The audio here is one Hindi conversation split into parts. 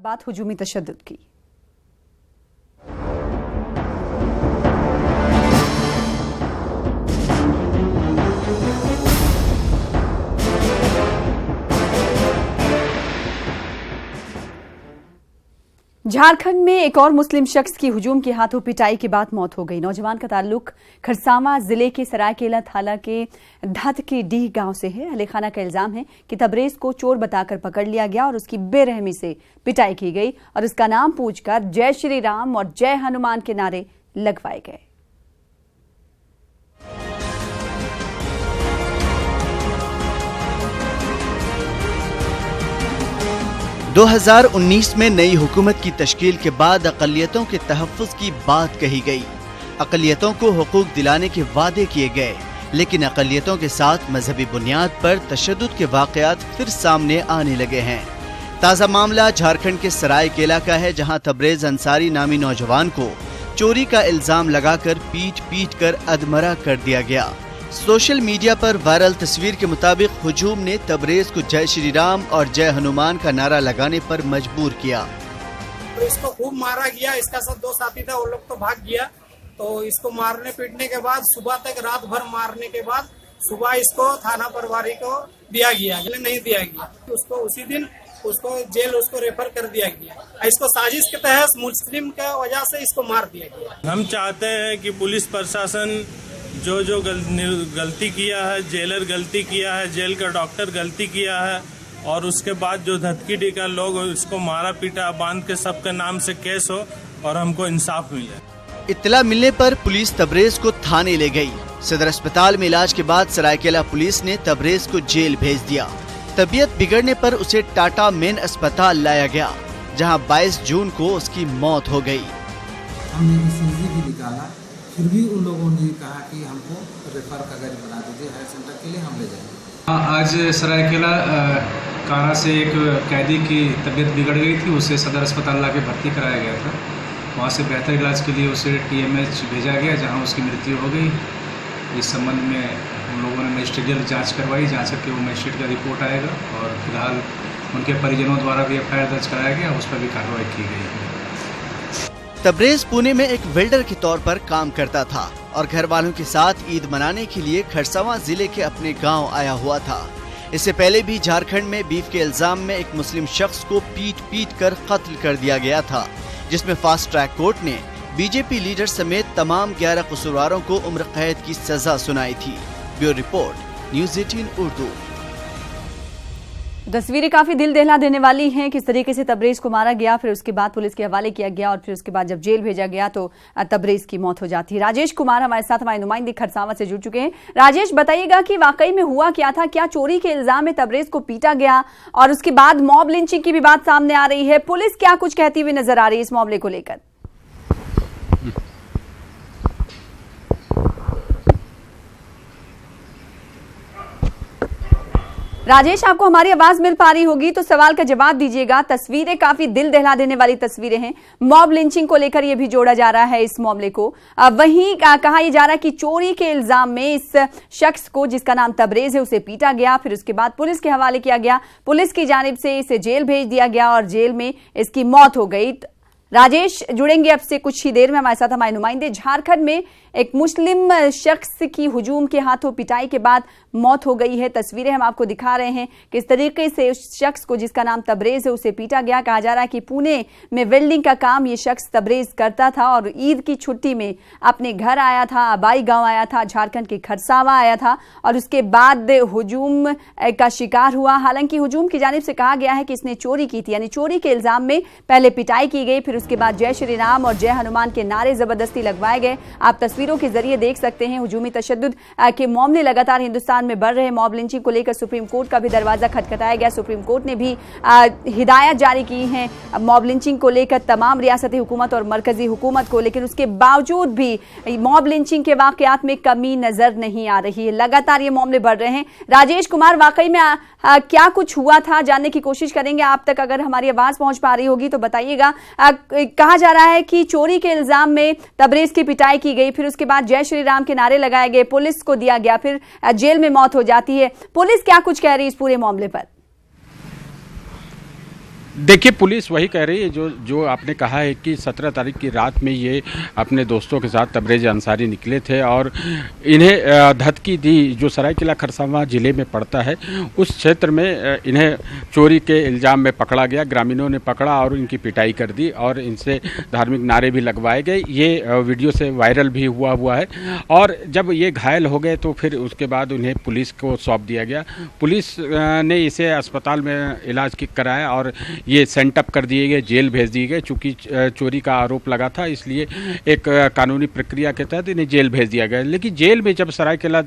बात हुजूमी तशद्दुद की। झारखंड में एक और मुस्लिम शख्स की हुजूम के हाथों पिटाई के बाद मौत हो गई। नौजवान का ताल्लुक खरसावां जिले के सरायकेला थाना के धत के डीह गांव से है। अहले खाना का इल्जाम है कि तबरेज को चोर बताकर पकड़ लिया गया और उसकी बेरहमी से पिटाई की गई और उसका नाम पूछकर जय श्री राम और जय हनुमान के नारे लगवाए गए। दो 2019 में नई हुकूमत की तश्कील के बाद अक़लियतों के तहफ़्फ़ुज़ की बात कही गई। अक़लियतों को हुकूक दिलाने के वादे किए गए, लेकिन अक़लियतों के साथ मजहबी बुनियाद पर तशद्दुद के वाक़यात फिर सामने आने लगे हैं। ताज़ा मामला झारखंड के सरायकेला का है, जहां तबरेज अंसारी नामी नौजवान को चोरी का इल्जाम लगाकर पीट कर अधमरा कर दिया गया। सोशल मीडिया पर वायरल तस्वीर के मुताबिक हुजूम ने तबरेज को जय श्री राम और जय हनुमान का नारा लगाने पर मजबूर किया। तो इसको खूब मारा गया। इसका सब दो साथी था, वो लोग तो भाग गया। तो इसको मारने पीटने के बाद सुबह तक रात भर मारने के बाद सुबह इसको थाना प्रभारी को दिया गया, नहीं दिया गया। उसको उसी दिन उसको जेल रेफर कर दिया गया। इसको साजिश के तहत मुस्लिम का वजह से इसको मार दिया गया। हम चाहते हैं कि पुलिस प्रशासन जो गलती किया है, जेलर गलती किया है, जेल का डॉक्टर गलती किया है और उसके बाद जो धतकीडी का लोग इसको मारा पीटा बांध के सबके नाम से केस हो और हमको इंसाफ मिले। इत्तला मिलने पर पुलिस तबरेज को थाने ले गई। सदर अस्पताल में इलाज के बाद सरायकेला पुलिस ने तबरेज को जेल भेज दिया। तबीयत बिगड़ने पर उसे टाटा मेन अस्पताल लाया गया, जहां 22 जून को उसकी मौत हो गई। हमने ECG भी निकाला, फिर भी उन लोगों ने कहा कि हमको रेफर कागज बना दीजिए, हायर सेंटर के लिए हम ले जाएंगे। आज सरायकेला कारा से एक कैदी की तबीयत बिगड़ गई थी, उसे सदर अस्पताल लाके भर्ती कराया गया था। वहाँ से बेहतर इलाज के लिए उसे TMH भेजा गया, जहाँ उसकी मृत्यु हो गई। इस संबंध में हम लोगों ने मजिस्ट्रियल जाँच करवाई। जाँच करके वो मजिस्ट्रेट का रिपोर्ट आएगा और फिलहाल उनके परिजनों द्वारा भी FIR दर्ज कराया गया, उस पर भी कार्रवाई की गई है। तबरेज पुणे में एक वेल्डर के तौर पर काम करता था और घर वालों के साथ ईद मनाने के लिए खरसावां जिले के अपने गांव आया हुआ था। इससे पहले भी झारखंड में बीफ के इल्जाम में एक मुस्लिम शख्स को पीट कर कत्ल कर दिया गया था, जिसमें फास्ट ट्रैक कोर्ट ने BJP लीडर समेत तमाम 11 कसूरवारों को उम्र कैद की सजा सुनाई थी। Bureau report, news 18 Urdu. तस्वीरें काफी दिल दहला देने वाली हैं। किस तरीके से तबरेज को मारा गया, फिर उसके बाद पुलिस के हवाले किया गया और फिर उसके बाद जब जेल भेजा गया तो तबरेज की मौत हो जाती है। राजेश कुमार हमारे साथ, हमारे नुमाइंदे खरसावां से जुड़ चुके हैं। राजेश, बताइएगा कि वाकई में हुआ क्या था? क्या चोरी के इल्जाम में तबरेज को पीटा गया और उसके बाद मॉब लिंचिंग की भी बात सामने आ रही है? पुलिस क्या कुछ कहती हुई नजर आ रही है इस मामले को लेकर? राजेश, आपको हमारी आवाज मिल पा रही होगी तो सवाल का जवाब दीजिएगा। तस्वीरें काफी दिल दहला देने वाली तस्वीरें हैं। मॉब लिंचिंग को लेकर यह भी जोड़ा जा रहा है इस मामले को। वहीं कहा यह जा रहा है कि चोरी के इल्जाम में इस शख्स को, जिसका नाम तबरेज है, उसे पीटा गया, फिर उसके बाद पुलिस के हवाले किया गया। पुलिस की जानिब से इसे जेल भेज दिया गया और जेल में इसकी मौत हो गई। राजेश जुड़ेंगे अब से कुछ ही देर में हमारे साथ हमारे नुमाइंदे। झारखंड में एक मुस्लिम शख्स की हुजूम के हाथों पिटाई के बाद मौत हो गई है। तस्वीरें हम आपको दिखा रहे हैं किस तरीके से उस शख्स को, जिसका नाम तबरेज है, उसे पीटा गया। कहा जा रहा है कि पुणे में वेल्डिंग का काम ये शख्स तबरेज करता था और ईद की छुट्टी में अपने घर आया था, आबाई गांव आया था, झारखंड के खरसावां आया था और उसके बाद हुजूम का शिकार हुआ। हालांकि हुजूम की जानिब से कहा गया है कि इसने चोरी की थी, यानी चोरी के इल्जाम में पहले पिटाई की गई, फिर उसके बाद जय श्री राम और जय हनुमान के नारे जबरदस्ती लगवाए गए। आप तस्वीरों के जरिए देख सकते हैं हुजूमी तशद्दुद के मामले लगातार हिंदुस्तान में बढ़ रहे। मॉब लिंचिंग को लेकर सुप्रीम कोर्ट का भी दरवाजा खटखटाया गया। सुप्रीम कोर्ट ने भी हिदायत जारी की है मॉब लिंचिंग को लेकर तमाम रियासती हुकूमत और मरकजी हुकूमत को, लेकिन उसके बावजूद भी मॉब लिंचिंग के वाकयात में कमी नजर नहीं आ रही है। लगातार ये मामले बढ़ रहे हैं। राजेश कुमार, वाकई में क्या कुछ हुआ था जानने की कोशिश करेंगे। आप तक अगर हमारी आवाज पहुंच पा रही होगी तो बताइएगा। कहा जा रहा है कि चोरी के इल्जाम में तबरेज की पिटाई की गई, फिर उसके बाद जय श्री राम के नारे लगाए गए, पुलिस को दिया गया, फिर जेल में मौत हो जाती है। पुलिस क्या कुछ कह रही है इस पूरे मामले पर? देखिए, पुलिस वही कह रही है जो आपने कहा है कि 17 तारीख की रात में ये अपने दोस्तों के साथ तबरेज़ अंसारी निकले थे और इन्हें धतकी दी, जो सरायकेला खरसावां ज़िले में पड़ता है उस क्षेत्र में इन्हें चोरी के इल्ज़ाम में पकड़ा गया। ग्रामीणों ने पकड़ा और इनकी पिटाई कर दी और इनसे धार्मिक नारे भी लगवाए गए। ये वीडियो से वायरल भी हुआ है और जब ये घायल हो गए तो फिर उसके बाद उन्हें पुलिस को सौंप दिया गया। पुलिस ने इसे अस्पताल में इलाज कराया और ये सेंटअप कर दिए गए, जेल भेज दिए गए। चूँकि चोरी का आरोप लगा था इसलिए एक कानूनी प्रक्रिया के तहत इन्हें जेल भेज दिया गया। लेकिन जेल में जब सरायकेला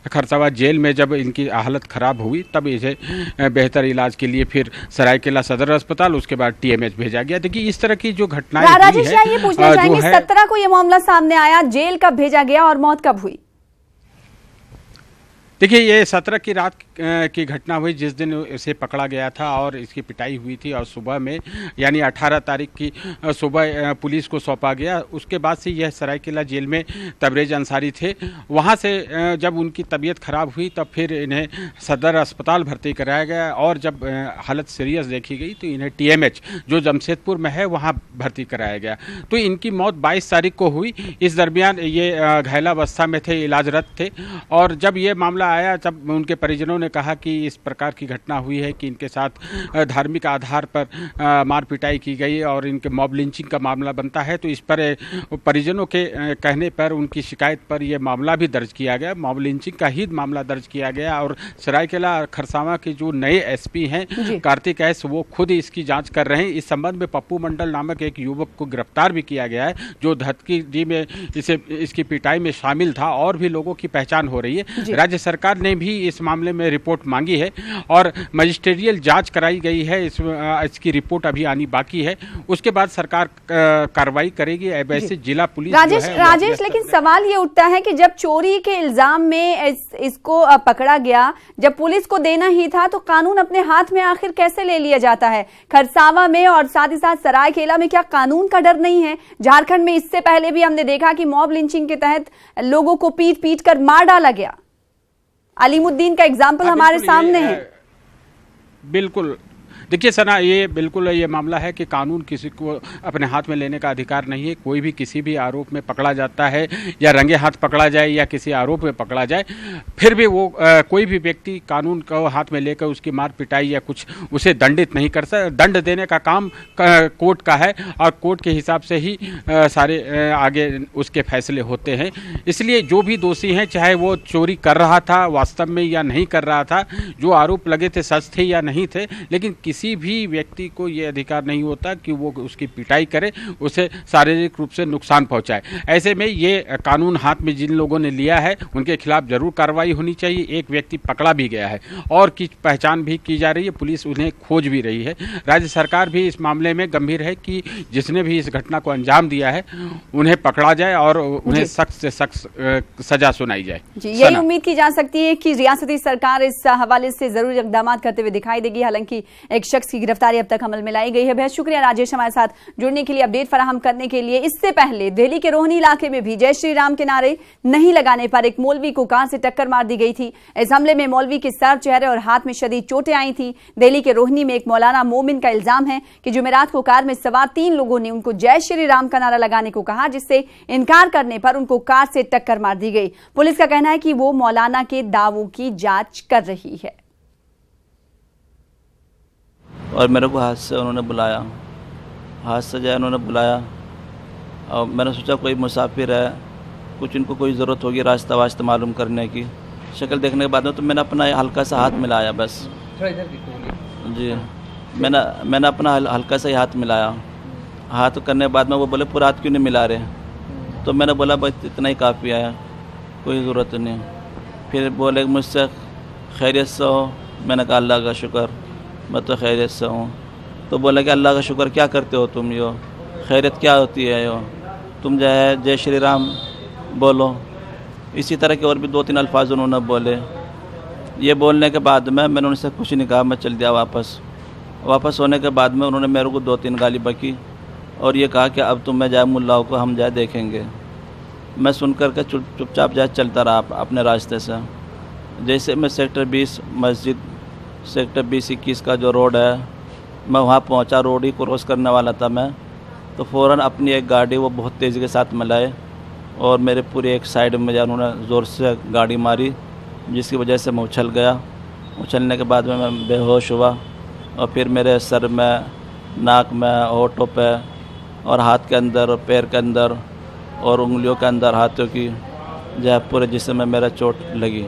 खरसावां जेल में जब इनकी हालत ख़राब हुई तब इसे बेहतर इलाज के लिए फिर सरायकेला सदर अस्पताल, उसके बाद TMH भेजा गया। देखिए, इस तरह की जो घटनाएं राजेश, ये पूछना चाहेंगे 17 को ये मामला सामने आया, जेल कब भेजा गया और मौत कब हुई? देखिए, ये 17 की रात की घटना हुई जिस दिन इसे पकड़ा गया था और इसकी पिटाई हुई थी और सुबह में यानी 18 तारीख की सुबह पुलिस को सौंपा गया। उसके बाद से यह सरायकेला जेल में तबरेज़ अंसारी थे। वहाँ से जब उनकी तबीयत ख़राब हुई तब फिर इन्हें सदर अस्पताल भर्ती कराया गया और जब हालत सीरियस देखी गई तो इन्हें TMH जो जमशेदपुर में है वहाँ भर्ती कराया गया। तो इनकी मौत 22 तारीख को हुई। इस दरमियान ये घायलावस्था में थे, इलाजरत थे और जब ये मामला आया तब उनके परिजनों ने कहा कि इस प्रकार की घटना हुई है कि इनके साथ धार्मिक आधार पर मार पिटाई की गई और इनके मॉब लिंचिंग का मामला बनता है। तो इस पर परिजनों के कहने पर, उनकी शिकायत पर यह मामला भी दर्ज किया गया, मॉब लिंचिंग का ही मामला दर्ज किया गया। और सरायकेला खरसावां के जो नए SP हैं कार्तिक S, वो खुद इसकी जाँच कर रहे हैं। इस संबंध में पप्पू मंडल नामक एक युवक को गिरफ्तार भी किया गया है जो धतकी में इसकी पिटाई में शामिल था और भी लोगों की पहचान हो रही है। राज्य सरकार ने भी इस मामले में रिपोर्ट मांगी है और मजिस्ट्रियल जांच कराई गई है। इसकी रिपोर्ट अभी आनी बाकी है, उसके बाद सरकार कार्रवाई करेगी। वैसे जिला पुलिस राजेश, लेकिन सवाल ये उठता है कि जब चोरी के इल्जाम में इसको पकड़ा गया, जब पुलिस को देना ही था तो कानून अपने हाथ में आखिर कैसे ले लिया जाता है? खरसावां में और साथ ही साथ सरायकेला में क्या कानून का डर नहीं है? झारखंड में इससे पहले भी हमने देखा कि मॉब लिंचिंग के तहत लोगों को पीट कर मार डाला गया। अलीमुद्दीन का एग्जाम्पल हमारे सामने है। बिल्कुल, देखिए सना, ये बिल्कुल ये मामला है कि कानून किसी को अपने हाथ में लेने का अधिकार नहीं है। कोई भी किसी भी आरोप में पकड़ा जाता है या रंगे हाथ पकड़ा जाए या किसी आरोप में पकड़ा जाए, फिर भी वो कोई भी व्यक्ति कानून को हाथ में लेकर उसकी मार पिटाई या कुछ उसे दंडित नहीं कर सकता। दंड देने का काम कोर्ट का है और कोर्ट के हिसाब से ही सारे आगे उसके फैसले होते हैं। इसलिए जो भी दोषी हैं, चाहे वो चोरी कर रहा था वास्तव में या नहीं कर रहा था, जो आरोप लगे थे सच थे या नहीं थे, लेकिन किसी भी व्यक्ति को ये अधिकार नहीं होता कि वो उसकी पिटाई करे, उसे शारीरिक रूप से नुकसान पहुंचाए। ऐसे में ये कानून हाथ में जिन लोगों ने लिया है उनके खिलाफ जरूर कार्रवाई होनी चाहिए। एक व्यक्ति पकड़ा भी गया है और की पहचान भी की जा रही है, पुलिस उन्हें खोज भी रही है। राज्य सरकार भी इस मामले में गंभीर है कि जिसने भी इस घटना को अंजाम दिया है उन्हें पकड़ा जाए और उन्हें सख्त से सख्त सजा सुनाई जाए। यही उम्मीद की जा सकती है कि रियासती सरकार इस हवाले से जरूर इकदाम करते हुए दिखाई देगी। हालांकि एक शख्स की गिरफ्तारी अब तक अमल में लाई गई है। बेहद शुक्रिया राजेश हमारे साथ जुड़ने के लिए, अपडेट फराहम करने के लिए। इससे पहले दिल्ली के रोहनी इलाके में भी जय श्री राम के नारे नहीं लगाने पर एक मौलवी को कार से टक्कर मार दी गई थी। इस हमले में मौलवी के सर, चेहरे और हाथ में शदीद चोटें आई थी। दिल्ली के रोहनी में एक मौलाना मोमिन का इल्जाम है कि जुमेरात को कार में सवार 3 लोगों ने उनको जय श्री राम का नारा लगाने को कहा, जिससे इनकार करने पर उनको कार से टक्कर मार दी गई। पुलिस का कहना है कि वो मौलाना के दावों की जांच कर रही है। और मेरे को हाथ से उन्होंने बुलाया, हाथ से जो है उन्होंने बुलाया और मैंने सोचा कोई मुसाफिर है, कुछ इनको कोई ज़रूरत होगी रास्ता वास्ता मालूम करने की। शक्ल देखने के बाद में तो मैंने अपना हल्का सा हाथ मिलाया, बस जी, मैंने अपना हल्का सा ही हाथ मिलाया। हाथ करने के बाद में वो बोले पूरा हाथ क्यों नहीं मिला रहे, तो मैंने बोला बस इतना ही काफ़ी है, कोई ज़रूरत नहीं। फिर बोले मुझसे खैरियत से हो, मैंने कहा अल्लाह का शुक्र, मैं तो खैरियत से हूँ। तो बोला कि अल्लाह का शुक्र क्या करते हो तुम, यो खैरियत क्या होती है, यो तुम जो है जय श्री राम बोलो। इसी तरह के और भी 2-3 अल्फाज उन्होंने बोले। ये बोलने के बाद में मैंने उनसे कुछ नहीं कहा, मैं चल दिया वापस होने के बाद में उन्होंने मेरे को 2-3 गाली बकी और ये कहा कि अब तुम मैं जाए मुल्लाओं को हम जाए देखेंगे। मैं सुन कर के चुपचाप जाए चलता रहा अपने रास्ते से। जैसे मैं सेक्टर 20 मस्जिद, सेक्टर 20-21 का जो रोड है मैं वहाँ पहुँचा, रोड ही क्रॉस करने वाला था मैं, तो फ़ौरन अपनी एक गाड़ी वो बहुत तेज़ी के साथ मिलाए और मेरे पूरे एक साइड में उन्होंने ज़ोर से गाड़ी मारी, जिसकी वजह से मैं उछल गया। उछलने के बाद में मैं बेहोश हुआ और फिर मेरे सर में, नाक में, होठों पे और हाथ के अंदर और पैर के अंदर और उंगलियों के अंदर, हाथों की, जो है पूरे जिस्म में मेरा चोट लगी।